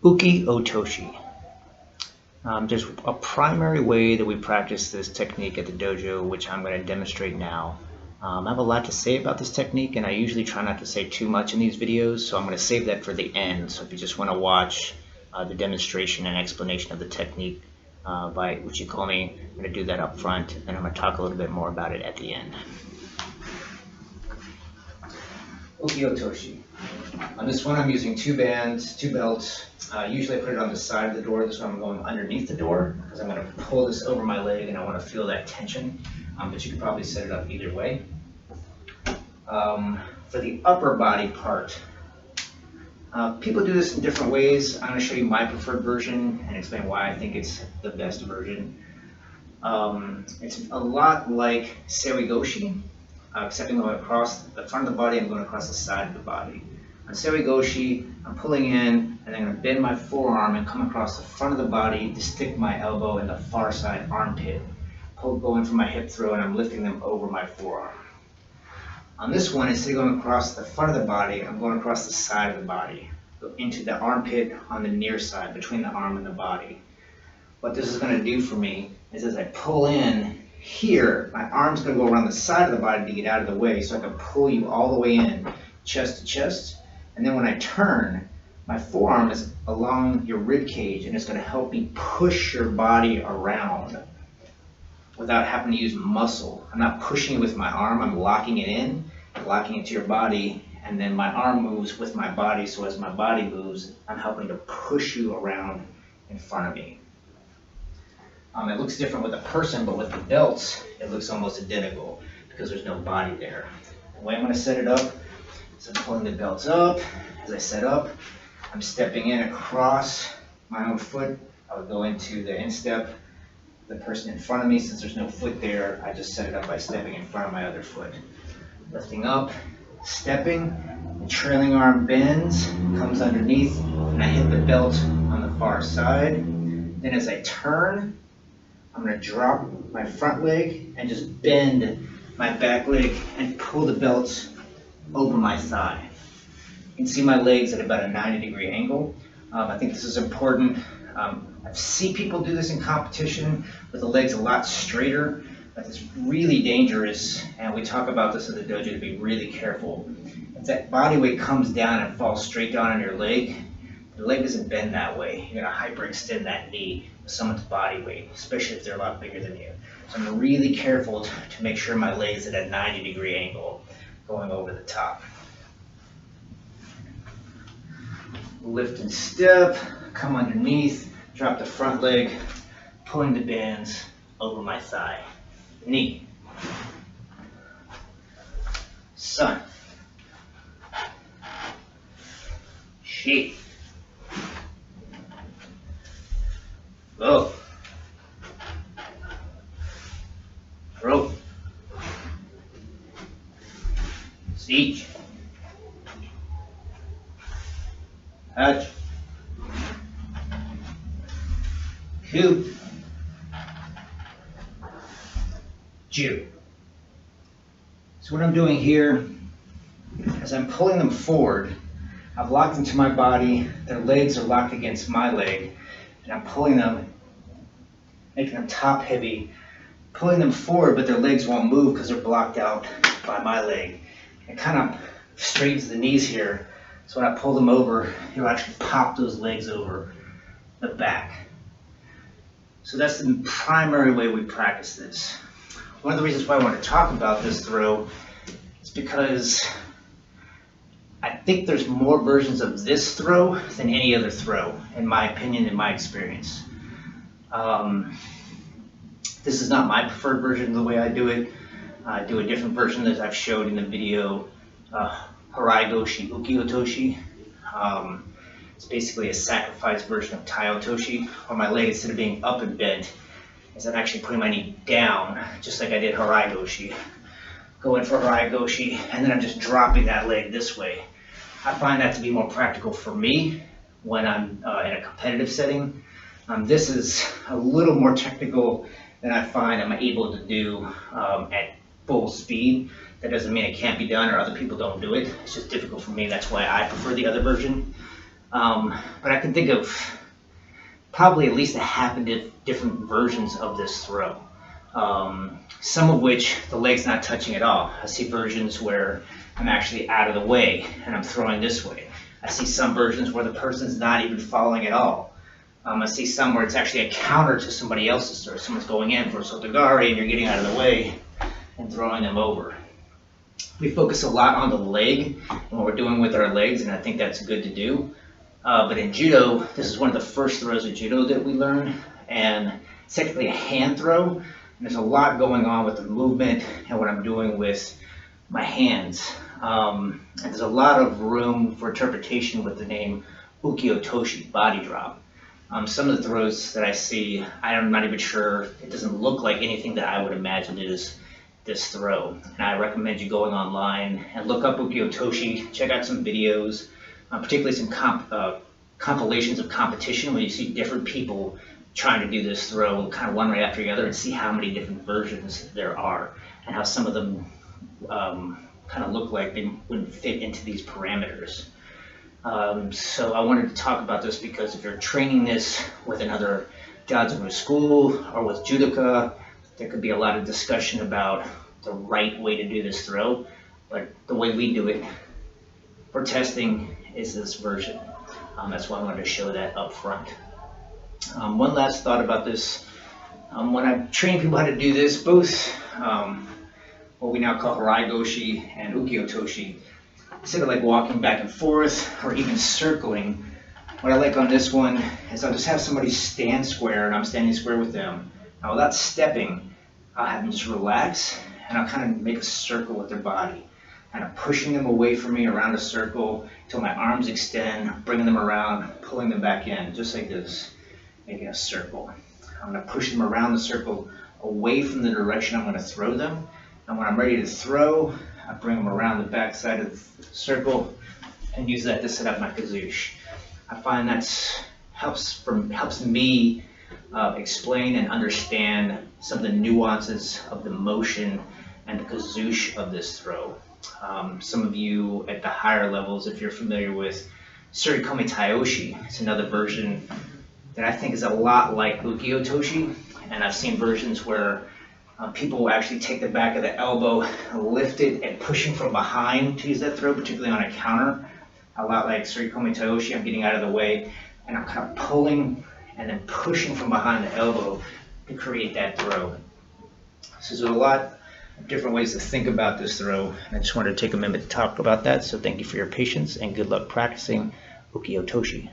Uki Otoshi. There's a primary way that we practice this technique at the dojo, which I'm going to demonstrate now. I have a lot to say about this technique, and I usually try not to say too much in these videos, so I'm going to save that for the end. So if you just want to watch the demonstration and explanation of the technique by Uchikomi, I'm going to do that up front, and I'm going to talk a little bit more about it at the end. Uki Otoshi. On this one, I'm using two bands, two belts. Usually I put it on the side of the door. This one I'm going underneath the door because I'm going to pull this over my leg and I want to feel that tension. But you can probably set it up either way. For the upper body part, people do this in different ways. I'm going to show you my preferred version and explain why I think it's the best version. It's a lot like Seoi-goshi, except I'm going across the front of the body, I'm going across the side of the body. On Seoi-goshi, I'm pulling in, and I'm going to bend my forearm and come across the front of the body to stick my elbow in the far side armpit. Going from my hip throw, and I'm lifting them over my forearm. On this one, instead of going across the front of the body, I'm going across the side of the body, into the armpit on the near side, between the arm and the body. What this is going to do for me is as I pull in here, my arm's going to go around the side of the body to get out of the way, so I can pull you all the way in, chest to chest. And then when I turn, my forearm is along your rib cage, and it's going to help me push your body around without having to use muscle. I'm not pushing it with my arm, I'm locking it in, locking it to your body, and then my arm moves with my body, so as my body moves, I'm helping to push you around in front of me. It looks different with a person, but with the belts, it looks almost identical because there's no body there. The way I'm going to set it up is I'm pulling the belts up. As I set up, I'm stepping in across my own foot. I would go into the instep. The person in front of me, since there's no foot there, I just set it up by stepping in front of my other foot. Lifting up, stepping, the trailing arm bends, comes underneath, and I hit the belt on the far side. Then as I turn, I'm going to drop my front leg and just bend my back leg and pull the belt over my thigh. You can see my legs at about a 90-degree angle. I think this is important. I see people do this in competition with the legs a lot straighter, but it's really dangerous, and we talk about this at the dojo to be really careful. If that body weight comes down and falls straight down on your leg, the leg doesn't bend that way. You're going to hyperextend that knee with someone's body weight, especially if they're a lot bigger than you. So I'm really careful to make sure my leg is at a 90-degree angle going over the top. Lift and step, come underneath, drop the front leg, pulling the bands over my thigh. Knee. Sun. Shi. Go. Rope. Siege. Hatch. Coup. Ju. So what I'm doing here is I'm pulling them forward. I've locked them to my body. Their legs are locked against my leg. And I'm pulling them, making them top heavy, pulling them forward, but their legs won't move because they're blocked out by my leg. It kind of straightens the knees here. So when I pull them over, you'll actually pop those legs over the back. So that's the primary way we practice this. One of the reasons why I want to talk about this throw is because I think there's more versions of this throw than any other throw, in my opinion, in my experience. This is not my preferred version of the way I do it. I do a different version that I've showed in the video, Harai-goshi Uki Otoshi. It's basically a sacrifice version of Tai Otoshi, where my leg, instead of being up and bent, is I'm actually putting my knee down, just like I did Harai-goshi. Go in for Harai-goshi, and then I'm just dropping that leg this way. I find that to be more practical for me when I'm in a competitive setting. This is a little more technical than I find I'm able to do at full speed. That doesn't mean it can't be done or other people don't do it. It's just difficult for me. That's why I prefer the other version. But I can think of probably at least a half a different versions of this throw. Some of which the leg's not touching at all. I see versions where I'm actually out of the way and I'm throwing this way. I see some versions where the person's not even following at all. I see some where it's actually a counter to somebody else's throw. Someone's going in for a sotogari and you're getting out of the way and throwing them over. We focus a lot on the leg and what we're doing with our legs, and I think that's good to do. But in judo, this is one of the first throws of judo that we learn, and it's technically a hand throw. And there's a lot going on with the movement and what I'm doing with my hands. And there's a lot of room for interpretation with the name uki-otoshi, body drop. Some of the throws that I see, I'm not even sure, it doesn't look like anything that I would imagine is this throw. And I recommend you going online and look up uki-otoshi, check out some videos, particularly some compilations of competition where you see different people trying to do this throw kind of one right after the other, and see how many different versions there are and how some of them kind of look like they wouldn't fit into these parameters. So I wanted to talk about this because if you're training this with another Jazuru school or with judoka, there could be a lot of discussion about the right way to do this throw, but the way we do it for testing is this version. That's why I wanted to show that up front. One last thought about this. When I train people how to do this, both what we now call Harai Goshi and Uki-otoshi, instead of like walking back and forth or even circling, what I like on this one is I'll just have somebody stand square and I'm standing square with them. Now without stepping, I'll have them just relax and I'll kind of make a circle with their body, kind of pushing them away from me around a circle until my arms extend, bringing them around, pulling them back in, just like this, making a circle. I'm going to push them around the circle away from the direction I'm going to throw them. And when I'm ready to throw, I bring them around the back side of the circle and use that to set up my kazoosh. I find that helps me explain and understand some of the nuances of the motion and the kazoosh of this throw. Some of you at the higher levels, if you're familiar with Surikomi Taioshi, it's another version that I think is a lot like Uki-otoshi, and I've seen versions where people will actually take the back of the elbow, lift it, and pushing from behind to use that throw, particularly on a counter. A lot like Surikomi Taioshi, I'm getting out of the way, and I'm kind of pulling and then pushing from behind the elbow to create that throw. So there's a lot of different ways to think about this throw, and I just wanted to take a minute to talk about that. So thank you for your patience, and good luck practicing Uki-otoshi.